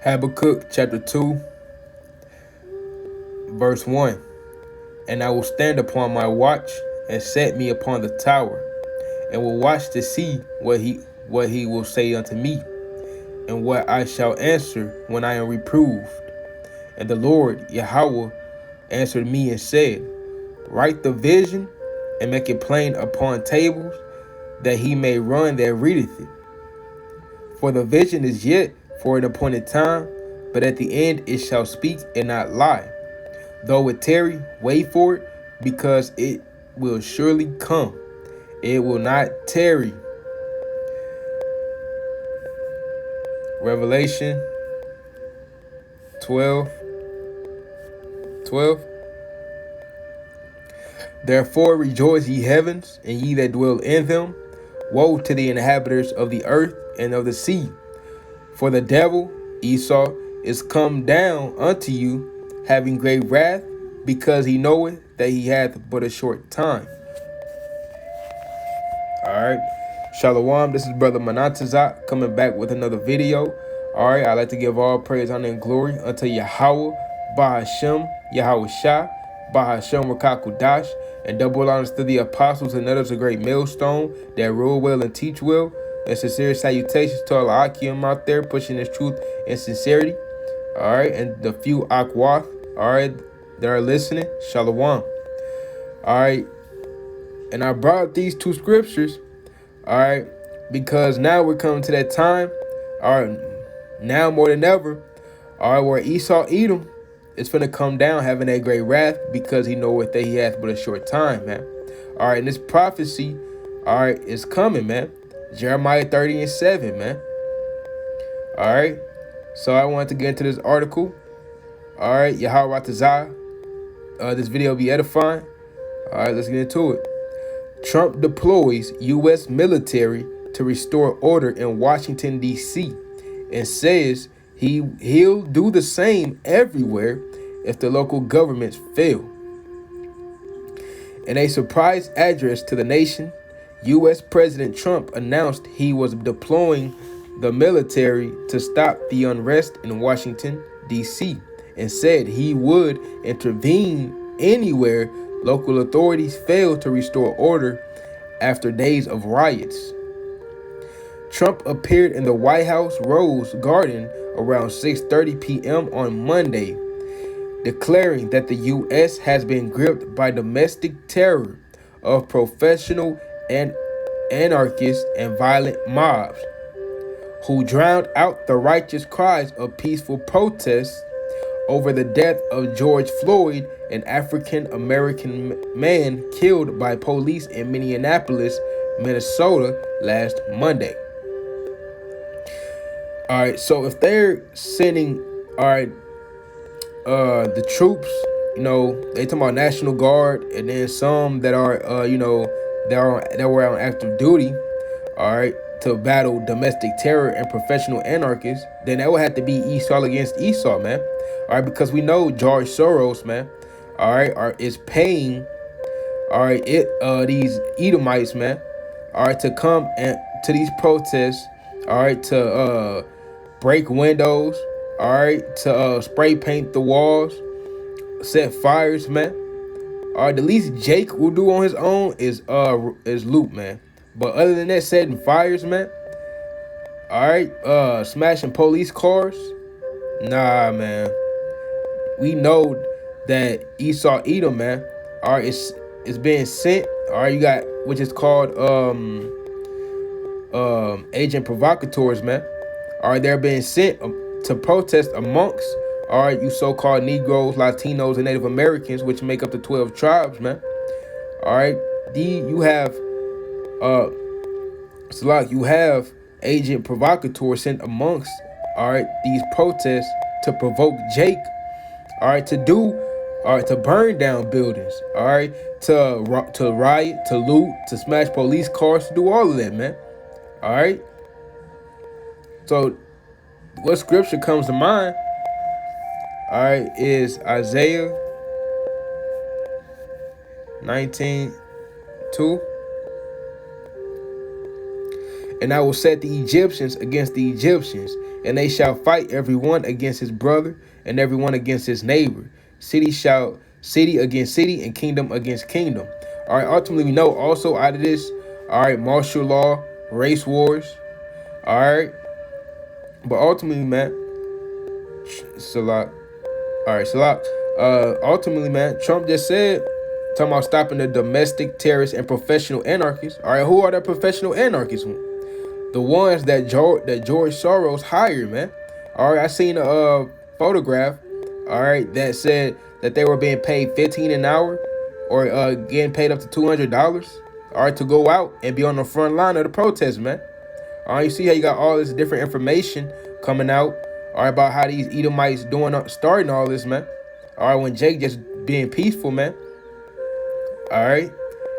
Habakkuk chapter 2, verse 1. And I will stand upon my watch and set me upon the tower, and will watch to see what he will say unto me, and what I shall answer when I am reproved. And the Lord Yahweh answered me and said, Write the vision and make it plain upon tables, that he may run that readeth it. For the vision is yet for an appointed time, but at the end it shall speak and not lie. Though it tarry, wait for it, because it will surely come. It will not tarry. Revelation 12:12. Therefore rejoice, ye heavens, and ye that dwell in them. Woe to the inhabitants of the earth and of the sea. For the devil, Esau, is come down unto you, having great wrath, because he knoweth that he hath but a short time. Alright. Shalom, this is Brother Manatazak coming back with another video. Alright, I'd like to give all praise, honor, and glory unto Yahweh, Bahashem, Yahweh Shah, Bahashem Rakakudash, and double honors to the apostles and others, a great millstone that rule well and teach well. And sincere salutations to all Akim out there pushing this truth and sincerity. Alright, and the few Akwath, alright, that are listening, Shalom. Alright, and I brought these two scriptures, alright, because now we're coming to that time, alright, now more than ever, alright, where Esau Edom is finna come down having that great wrath, because he knoweth that he hath but a short time, man. Alright, and this prophecy, alright, is coming, man. Jeremiah 30:7, man. Alright, so I wanted to get into this article. Alright, Yahweh Ratazah. This video will be edifying. Alright, let's get into it. Trump deploys U.S. military to restore order in Washington, D.C. and says he'll do the same everywhere if the local governments fail. In a surprise address to the nation, U.S. President Trump announced he was deploying the military to stop the unrest in Washington, D.C., and said he would intervene anywhere local authorities failed to restore order after days of riots. Trump appeared in the White House Rose Garden around 6:30 p.m. on Monday, declaring that the U.S. has been gripped by domestic terror of professional and anarchist and violent mobs who drowned out the righteous cries of peaceful protests over the death of George Floyd, an African-American man killed by police in Minneapolis, Minnesota last Monday. All right, so if they're sending, the troops, they talking about National Guard, and then some that are, that were on active duty, all right, to battle domestic terror and professional anarchists, then that would have to be Esau against Esau, man. All right, because we know George Soros, man, all right, is paying, all right, these Edomites, man, all right, to come and to these protests, all right, to break windows, all right, to spray paint the walls, set fires, man. All right, the least Jake will do on his own is loot, man. But other than that, setting fires, man. All right, smashing police cars. Nah, man. We know that Esau Edom, man, all right, it's being sent. All right, you got, which is called agent provocateurs, man. All right, they're being sent to protest amongst, all right, you so-called Negroes, Latinos, and Native Americans, which make up the 12 tribes, man. All right, you have you have agent provocateurs sent amongst, all right, these protests to provoke Jake, all right, to burn down buildings, all right, to riot, to loot, to smash police cars, to do all of that, man. All right. So what scripture comes to mind, all right, is Isaiah 19:2. And I will set the Egyptians against the Egyptians, and they shall fight every one against his brother, and every one against his neighbor. City against city, and kingdom against kingdom. All right, ultimately, we know also out of this, all right, martial law, race wars, all right. But ultimately, man, Salah, all right, Salah, ultimately, man, Trump just said, talking about stopping the domestic terrorists and professional anarchists. All right, who are the professional anarchists? The ones that George Soros hired, man. All right, I seen a photograph, all right, that said that they were being paid 15 an hour, or getting paid up to $200, all right, to go out and be on the front line of the protest, man. All right, you see how you got all this different information coming out, all right, about how these Edomites starting all this, man. All right, when Jake just being peaceful, man. All right,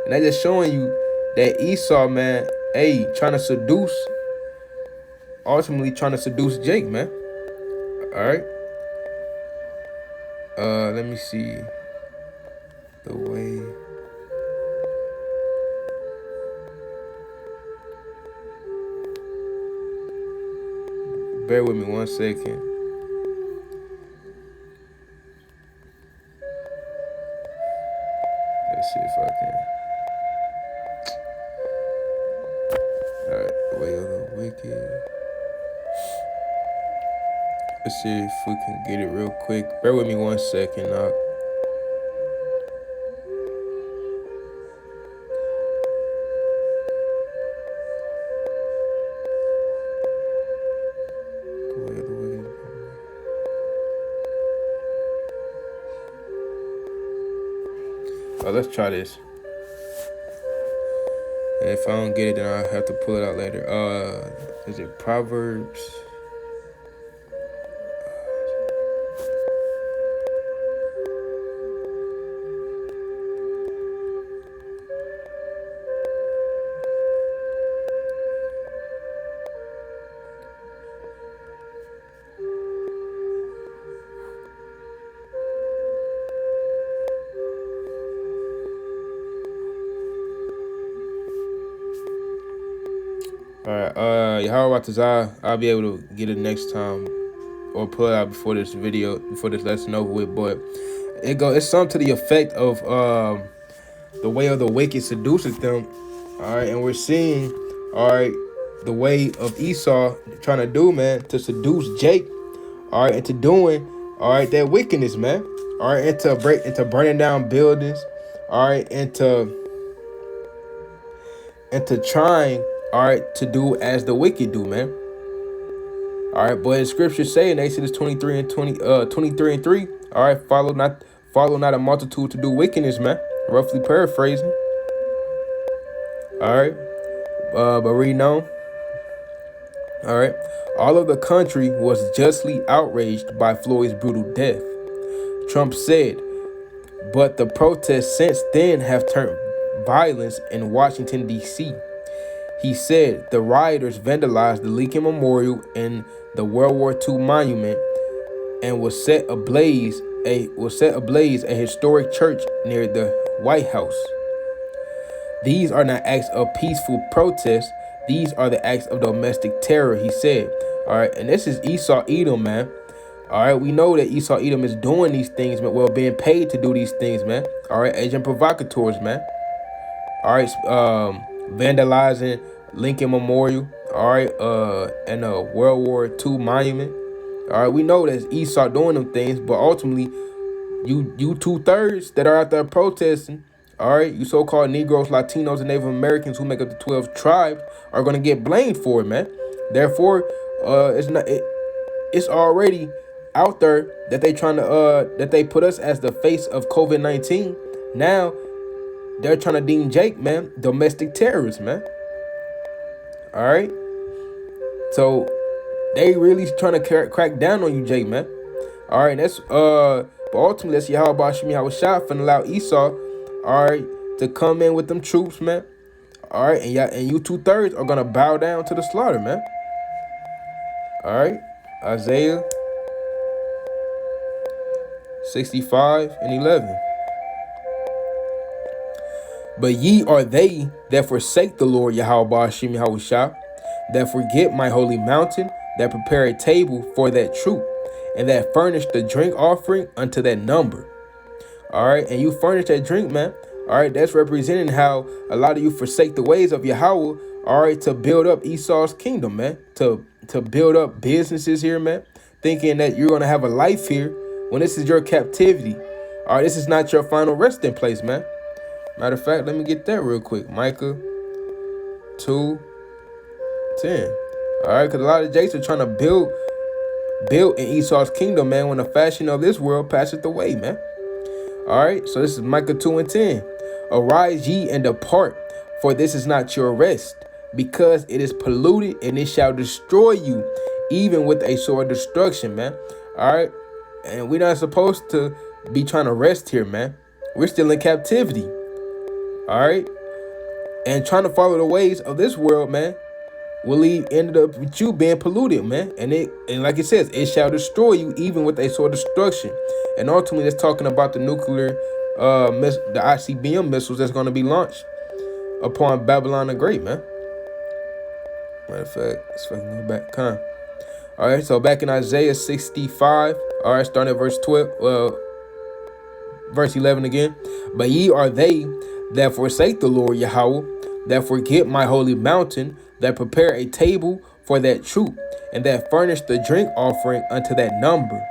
and they just showing you that Esau, man, ultimately trying to seduce Jake, man. All right. Let me see the way. Bear with me 1 second. Let's see if I can. All right, the way of the wicked. Let's see if we can get it real quick. Bear with me 1 second, Knock. Let's try this. And if I don't get it, then I'll have to pull it out later. Is it Proverbs? Alright, Yahweh Tazah, I'll be able to get it next time or pull it out before this lesson over with. But it's something to the effect of the way of the wicked seduces them. Alright, and we're seeing, alright, the way of Esau trying to do, man, to seduce Jake, alright, into doing, alright, that wickedness, man. Alright, into burning down buildings, alright, into trying, all right, to do as the wicked do, man. All right, but as scripture say in Exodus 23 and 23 and 3, all right, follow not a multitude to do wickedness, man. Roughly paraphrasing. All right, but reading on. All right, all of the country was justly outraged by Floyd's brutal death. Trump said, but the protests since then have turned violence in Washington, D.C. He said the rioters vandalized the Lincoln Memorial and the World War II monument and was set ablaze a historic church near the White House. These are not acts of peaceful protest. These are the acts of domestic terror, he said. All right, and this is Esau Edom, man. All right, we know that Esau Edom is doing these things, man. Well, being paid to do these things, man. All right, agent provocateurs, man. All right, vandalizing Lincoln Memorial, all right, and a World War II monument. All right, we know that Esau doing them things, but ultimately, you 2/3 that are out there protesting, all right, you so-called Negroes, Latinos, and Native Americans who make up the 12 tribes are gonna get blamed for it, man. Therefore, it's already out there that they trying to that they put us as the face of COVID-19. Now they're trying to deem Jake, man, domestic terrorist, man. All right, so they really trying to crack down on you, Jake, man. All right, that's but ultimately that's Yahweh Shemi Hawashah finna allow Esau, all right, to come in with them troops, man. All right, and you 2/3 are gonna bow down to the slaughter, man. All right, Isaiah 65 and 11. But ye are they that forsake the Lord Yahweh Shemi Hawashah, that forget my holy mountain, that prepare a table for that troop, and that furnish the drink offering unto that number. All right, and you furnish that drink, man. All right, that's representing how a lot of you forsake the ways of Yahweh. All right, to build up Esau's kingdom, man. To build up businesses here, man. Thinking that you're gonna have a life here when this is your captivity. All right, this is not your final resting place, man. Matter of fact, let me get that real quick. Micah 2:10. All right, because a lot of Jakes are trying to build in Esau's kingdom, man. When the fashion of this world passeth away, man. All right, so this is Micah 2:10. Arise ye and depart, for this is not your rest, because it is polluted, and it shall destroy you, even with a sword of destruction, man. All right, and we're not supposed to be trying to rest here, man. We're still in captivity. All right, and trying to follow the ways of this world, man, will ended up with you being polluted, man. And like it says, it shall destroy you, even with a sword of destruction. And ultimately, it's talking about the nuclear, the ICBM missiles that's going to be launched upon Babylon the Great, man. Matter of fact, let's fucking go back. All right, so back in Isaiah 65, all right, starting at verse 12, verse 11 again. But ye are they that forsake the Lord Yahweh, that forget my holy mountain, that prepare a table for that troop, and that furnish the drink offering unto that number.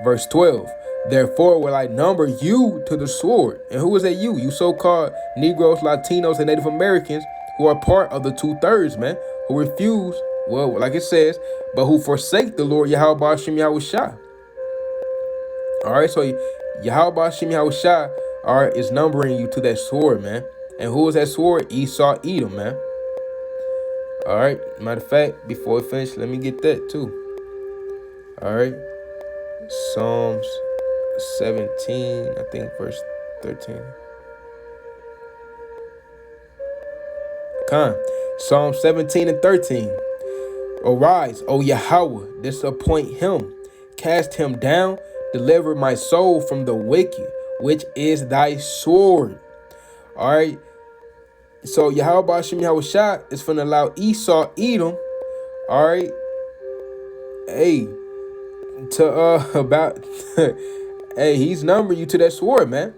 Verse 12. Therefore will I number you to the sword. And who is that you? You so-called Negroes, Latinos, and Native Americans who are part of the 2/3, man, who refuse, well, like it says, but who forsake the Lord Yahweh Ba'ashem Yahushua. All right, so Yahweh Ba'ashem Yahushua, all right, is numbering you to that sword, man. And who is that sword? Esau, Edom, man. All right, matter of fact, before we finish, let me get that too. All right, Psalms 17, I think verse 13. Psalm 17 and 13. Arise, O Yahweh, disappoint him, cast him down, deliver my soul from the wicked, which is thy sword. All right, so Yahweh Ba'ashem Yahushua is finna allow Esau, Edom, all right, hey, to about hey, he's numbering you to that sword, man.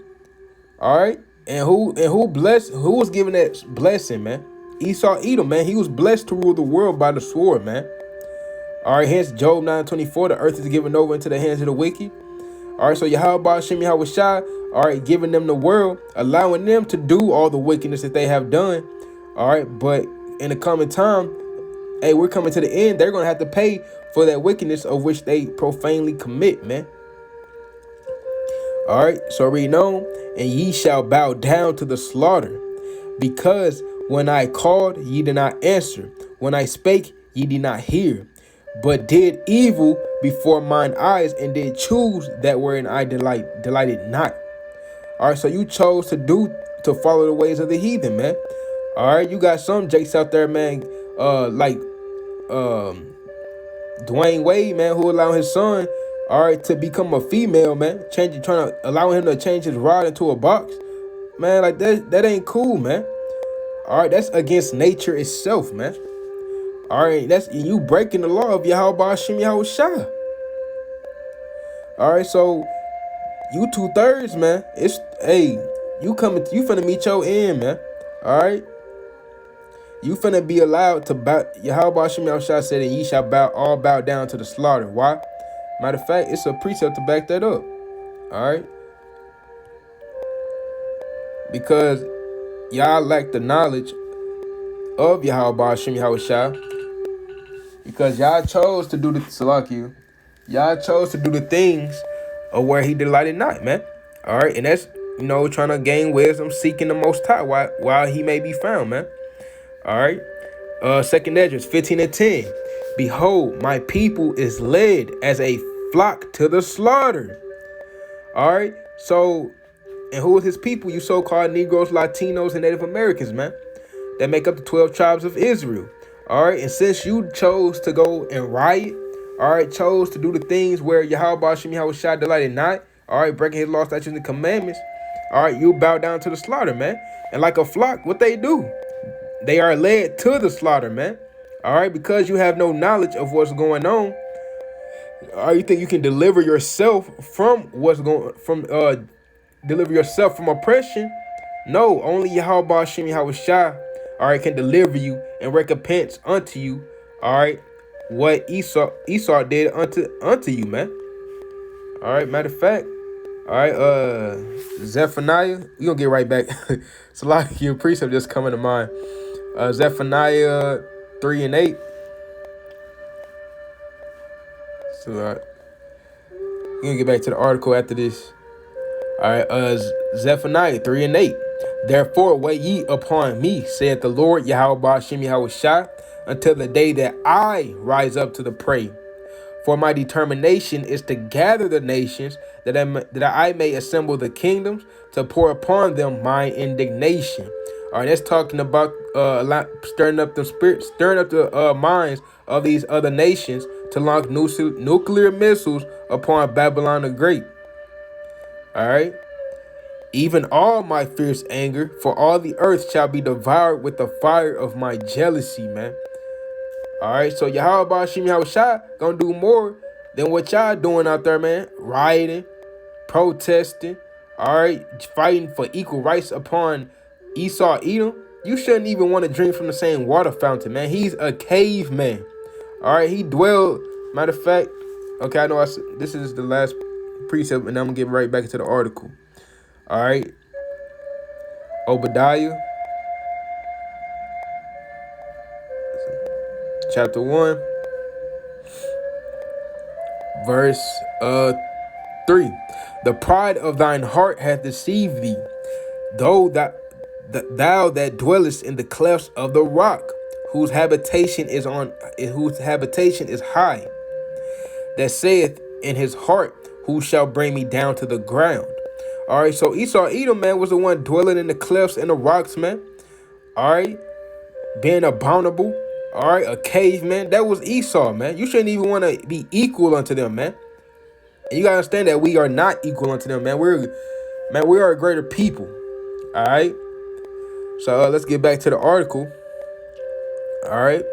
All right, and who was given that blessing, man? Esau, Edom, man. He was blessed to rule the world by the sword, man. All right, hence Job 9:24, the earth is given over into the hands of the wicked. All right, so Yahweh Ba'ashem Yahushua, all right, giving them the world, allowing them to do all the wickedness that they have done. All right, but in the coming time, hey, we're coming to the end. They're going to have to pay for that wickedness of which they profanely commit, man. All right, so read on. And ye shall bow down to the slaughter, because when I called, ye did not answer. When I spake, ye did not hear, but did evil before mine eyes, and did choose that wherein I delighted not. All right, so you chose to follow the ways of the heathen, man. All right, you got some jakes out there, man, like Dwayne Wade, man, who allowed his son, all right, to become a female, man, trying to allow him to change his rod into a box, man. Like that ain't cool, man. All right, that's against nature itself, man. All right, that's you breaking the law of Yahweh Ba'ashem Yahushua. All right, so you 2/3, man. It's you finna meet your end, man. All right, you finna be allowed to bow. Yahweh Ba'ashem Yahushua said, and ye shall bow down to the slaughter. Why? Matter of fact, it's a precept to back that up. All right, because y'all lack the knowledge of Yahweh Ba'ashem Yahushua, because y'all chose to do the Salakia. Y'all chose to do the things of where he delighted not, man. All right, and that's, trying to gain wisdom, seeking the Most High while he may be found, man. All right, 2nd Esdras 15 and 10. Behold, my people is led as a flock to the slaughter. All right, so, and who is his people? You so-called Negroes, Latinos, and Native Americans, man, that make up the 12 tribes of Israel. All right, and since you chose to go and riot, all right, chose to do the things where Yahweh Ba'ashem Yahushua delighted not, all right, breaking his law, statutes, and commandments, all right, you bow down to the slaughter, man. And like a flock, what they do? They are led to the slaughter, man. All right, because you have no knowledge of what's going on. All right, you think you can deliver yourself from what's going from deliver yourself from oppression? No, only Yahweh Hashem Yahweh Shai, all right, can deliver you and recompense unto you, all right, what Esau did unto you, man. All right, matter of fact, all right, Zephaniah, we gonna get right back. It's a lot of your precept just coming to mind. Zephaniah 3 and 8. So we're gonna get back to the article after this. All right, Zephaniah 3 and 8. Therefore, wait ye upon me, saith the Lord Yahweh Hashem Yahweh Shai, until the day that I rise up to the prey. For my determination is to gather the nations, that I may assemble the kingdoms, to pour upon them my indignation. All right, that's talking about stirring up the spirits, stirring up the minds of these other nations to launch nuclear missiles upon Babylon the Great. All right. Even all my fierce anger, for all the earth shall be devoured with the fire of my jealousy, man. All right, so Yahweh Hashem Yahweh Shai gonna do more than what y'all doing out there, man. Rioting, protesting, all right, fighting for equal rights upon Esau, Edom. You shouldn't even want to drink from the same water fountain, man. He's a caveman. All right, he dwelled. Matter of fact, okay, I know this is the last precept, and I'm gonna get right back into the article. All right, Obadiah, chapter 1, verse 3. The pride of thine heart hath deceived thee, thou that dwellest in the clefts of the rock, whose habitation is high, that saith in his heart, who shall bring me down to the ground? All right, so Esau, Edom, man, was the one dwelling in the clefts and the rocks, man. All right, being abominable. All right, a caveman. That was Esau, man. You shouldn't even want to be equal unto them, man. And you gotta understand that we are not equal unto them, man. We are a greater people. All right. So let's get back to the article. All right.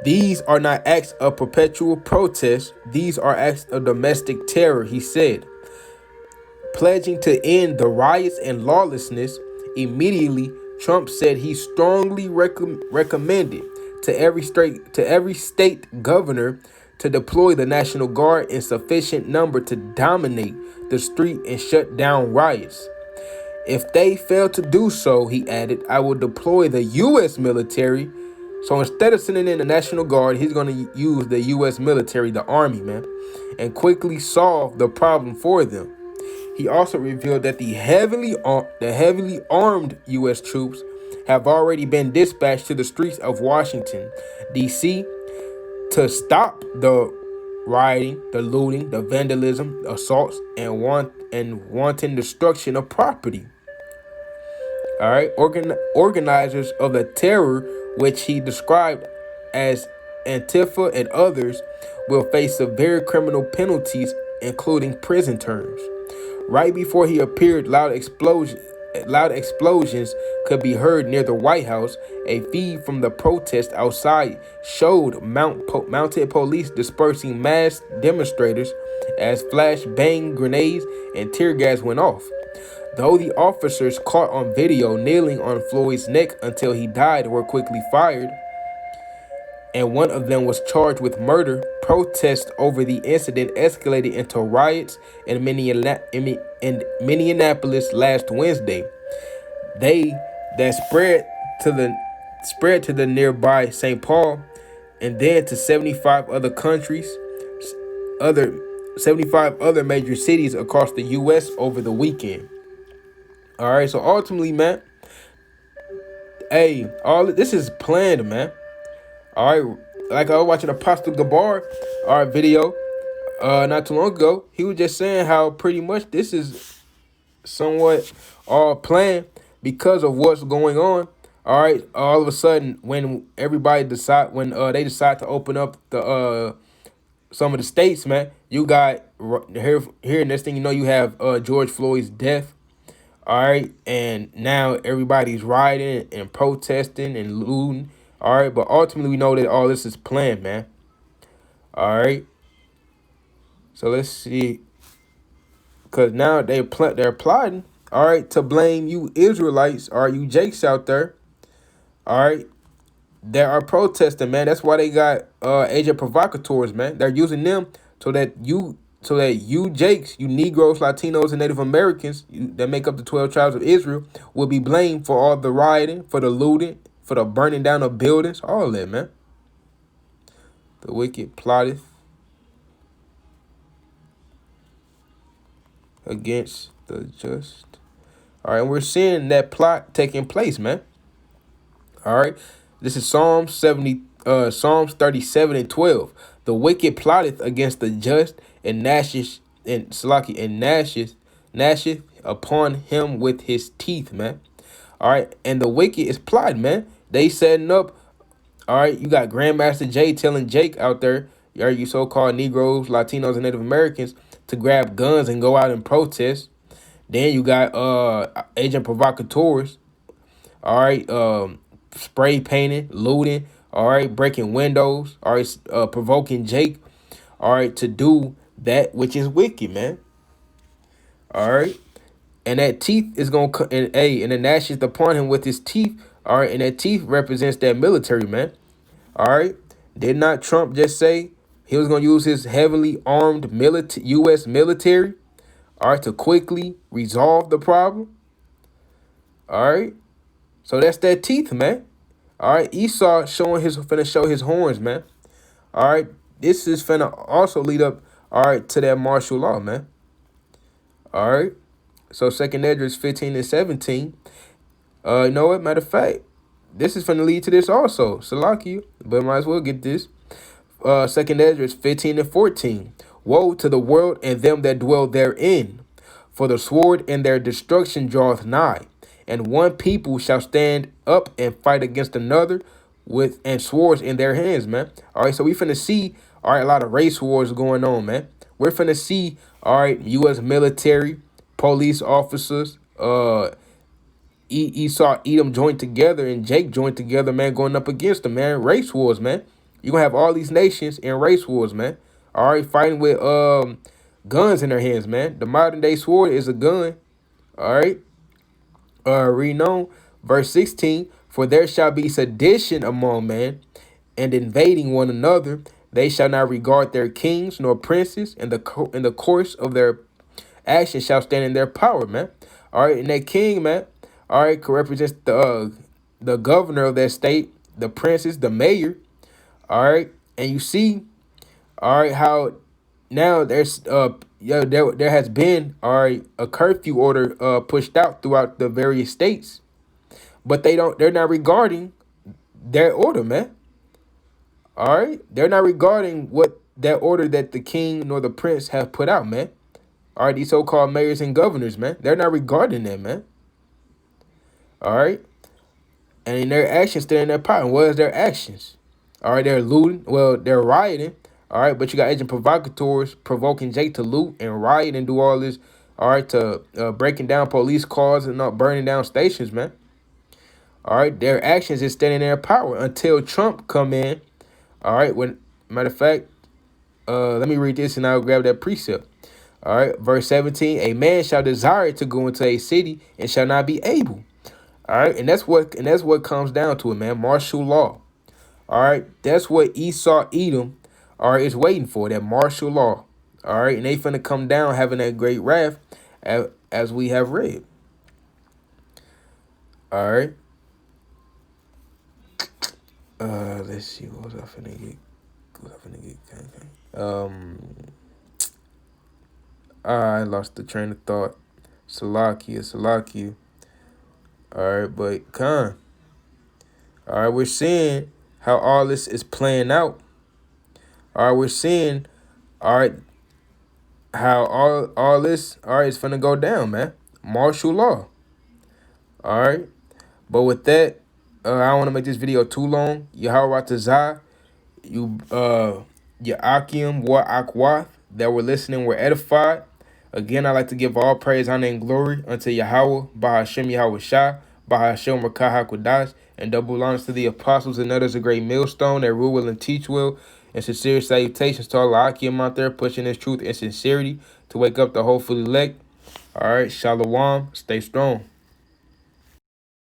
These are not acts of perpetual protest. These are acts of domestic terror, he said. Pledging to end the riots and lawlessness, immediately Trump said he strongly recommended to every state governor to deploy the National Guard in sufficient number to dominate the street and shut down riots. If they fail to do so, he added, I will deploy the U.S. military. So instead of sending in the National Guard, he's going to use the U.S. military, the army, man, and quickly solve the problem for them. He also revealed that the heavily armed U.S. troops have already been dispatched to the streets of Washington, D.C. to stop the rioting, the looting, the vandalism, assaults, and wanton destruction of property. All right, organizers of the terror, which he described as Antifa and others, will face severe criminal penalties, including prison terms. Right before he appeared, loud explosions could be heard near the White House. A feed from the protest outside showed mounted police dispersing mass demonstrators as flashbang grenades and tear gas went off. Though the officers caught on video kneeling on Floyd's neck until he died were quickly fired, and one of them was charged with murder, protests over the incident escalated into riots in Minneapolis last Wednesday. They that spread to the nearby St. Paul and then to 75 other major cities across the U.S. over the weekend. All right, so ultimately, man, hey, all this is planned, man. All right, like I was watching Apostle Gabar, our video, not too long ago. He was just saying how pretty much this is somewhat all planned because of what's going on. All right, all of a sudden, when they decide to open up the some of the states, man, you got here. Next thing you know, you have George Floyd's death. All right, and now everybody's rioting and protesting and looting. All right, but ultimately we know that all this is planned, man. All right, so let's see, because now they're plotting, all right, to blame you Israelites, all right, you Jakes out there, all right, that are protesting, man. That's why they got agent provocateurs, man. They're using them so that you Jakes, you Negroes, Latinos, and Native Americans that make up the 12 tribes of Israel will be blamed for all the rioting, for the looting, for the burning down of buildings, all that, man. The wicked plotteth against the just. All right, and we're seeing that plot taking place, man. All right, this is Psalms 37:12. The wicked plotteth against the just, and gnasheth upon him with his teeth, man. All right, and the wicked is plotting, man. They setting up. All right, you got Grandmaster Jay telling Jake out there, you so-called Negroes, Latinos, and Native Americans to grab guns and go out and protest. Then you got agent provocateurs, all right, spray painting, looting, all right, breaking windows, all right, provoking Jake, all right, to do that which is wicked, man. All right, and that teeth is gonna and the gnasheth upon him with his teeth, all right, and that teeth represents that military, man. All right, did not Trump just say he was gonna use his heavily armed U.S. military, all right, to quickly resolve the problem? All right, so that's that teeth, man. All right, Esau finna show his horns, man. All right, this is finna also lead up, all right, to that martial law, man. All right, so Second Esdras 15-17. You know what? Matter of fact, this is finna lead to this also. Salakia, but might as well get this. Second Esdras 15-14. Woe to the world and them that dwell therein, for the sword and their destruction draweth nigh, and one people shall stand up and fight against another with and swords in their hands, man. All right, so we finna see, all right, a lot of race wars going on, man. We're finna see, all right, U.S. military, police officers, Esau, Edom joined together and Jake joined together, man, going up against them, man. Race wars, man. You're gonna have all these nations in race wars, man. All right, fighting with guns in their hands, man. The modern day sword is a gun. All right. Read on verse 16. For there shall be sedition among men, and invading one another. They shall not regard their kings nor princes, and in the course of their action shall stand in their power, man. All right, and that king, man, all right, could represent the governor of that state, the princes, the mayor. All right, and you see, all right, how now there's there has been, all right, a curfew order pushed out throughout the various states, but they're not regarding their order, man. All right, they're not regarding what that order that the king nor the prince have put out, man. All right, these so-called mayors and governors, man, they're not regarding that, man. All right, and in their actions, they're in their power. And what is their actions? All right, they're looting. Well, they're rioting. All right, but you got agent provocateurs provoking Jake to loot and riot and do all this. All right, to breaking down police cars and not burning down stations, man. All right, their actions is standing in their power until Trump come in. All right, matter of fact, let me read this and I'll grab that precept. All right, verse 17, a man shall desire to go into a city and shall not be able. All right, and that's what comes down to it, man. Martial law. All right, that's what Esau, Edom, all right, is waiting for, that martial law. All right, and they finna come down having that great wrath, as we have read. All right. Let's see, what was I finna get? I lost the train of thought. Salakia. All right, but Khan. All right, we're seeing how all this is playing out. All right, we're seeing, all right, how all this, all right, is finna go down, man. Martial law. All right, but with that, I don't want to make this video too long. Yahweh Tazah, your Akim, War Akwath, that were listening were edified. Again, I'd like to give all praise, honor, and glory unto Yahweh, Bahashem Yahweh Shah, Bahashem Rakah HaKodash, and double honors to the apostles and others, a great millstone that rule well and teach well, and sincere salutations to all the Akim out there pushing this truth and sincerity to wake up the hopeful elect. All right, Shalom, stay strong.